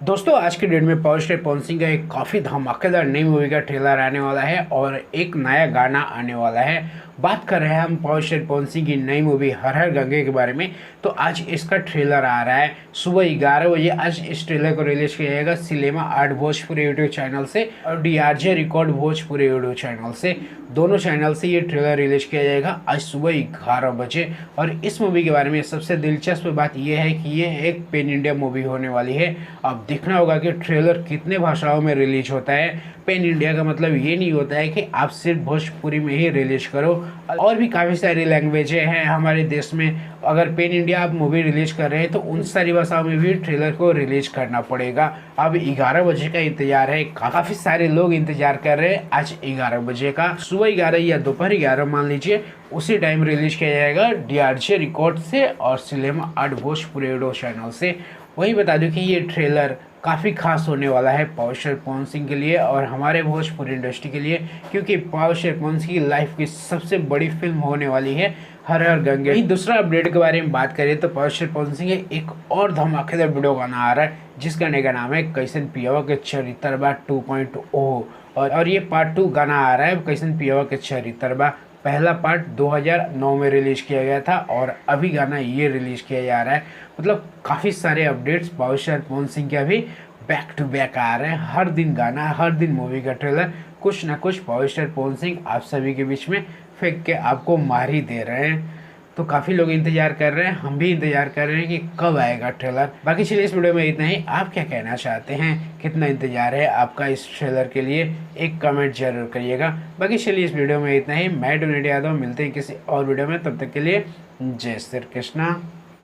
दोस्तों आज के डेट में पावर स्टार पवन सिंह का एक काफ़ी धमाकेदार नई मूवी का ट्रेलर आने वाला है और एक नया गाना आने वाला है। बात कर रहे हैं हम पावर स्टार पवन सिंह की नई मूवी हर हर गंगे के बारे में। तो आज इसका ट्रेलर आ रहा है सुबह 11 बजे। आज इस ट्रेलर को रिलीज किया जाएगा cinema art Bhojpuri YouTube channel से और DRJ record Bhojpuri YouTube channel से। दोनों चैनल से ये ट्रेलर रिलीज किया जाएगा आज सुबह 11 बजे। और इस मूवी के बारे में सबसे दिलचस्प बात यह है कि ये एक पेन इंडिया मूवी होने वाली है। अब देखना होगा कि ट्रेलर कितने भाषाओं में रिलीज होता है। पेन इंडिया का मतलब ये नहीं होता है कि आप सिर्फ भोजपुरी में ही रिलीज करो, और भी काफ़ी सारी लैंग्वेजें हैं हमारे देश में। अगर पेन इंडिया आप मूवी रिलीज कर रहे हैं तो उन सारी भाषाओं में भी ट्रेलर को रिलीज करना पड़ेगा। अब 11 बजे का इंतजार है, काफ़ी सारे लोग इंतजार कर रहे हैं। आज 11 बजे का, सुबह 11 या दोपहर 11 मान लीजिए, उसी टाइम रिलीज किया जाएगा DRJ रिकॉर्ड से और cinema art Bhojpuri YouTube channel से। वही बता दूं कि ये ट्रेलर काफ़ी खास होने वाला है पावर स्टार पवन सिंह के लिए और हमारे भोजपुरी इंडस्ट्री के लिए, क्योंकि पावर स्टार पवन सिंह की लाइफ की सबसे बड़ी फिल्म होने वाली है हर हर गंगे। दूसरा अपडेट के बारे में बात करें तो पावर स्टार पवन सिंह एक और धमाकेदार वीडियो गाना आ रहा है जिस गाने का नाम है कैसन पियवा के चरित्रबा 2.0। और ये पार्ट 2 गाना आ रहा है कैसन पियवा के चरित्रबा। पहला पार्ट 2009 में रिलीज किया गया था और अभी गाना ये रिलीज किया जा रहा है। मतलब काफ़ी सारे updates power star Pawan Singh के अभी बैक टू बैक आ रहे हैं। हर दिन गाना, हर दिन मूवी का ट्रेलर, कुछ ना कुछ पावर स्टार पवन सिंह आप सभी के बीच में फेंक के आपको मार ही दे रहे हैं। तो काफ़ी लोग इंतजार कर रहे हैं, हम भी इंतजार कर रहे हैं कि कब आएगा ट्रेलर। बाकी चलिए इस वीडियो में इतना ही। आप क्या कहना चाहते हैं, कितना इंतजार है आपका इस ट्रेलर के लिए, एक कमेंट जरूर करिएगा। बाकी चलिए इस वीडियो में इतना ही। मैं डोनेट यादव, मिलते हैं किसी और वीडियो में, तब तक के लिए जय श्री कृष्णा।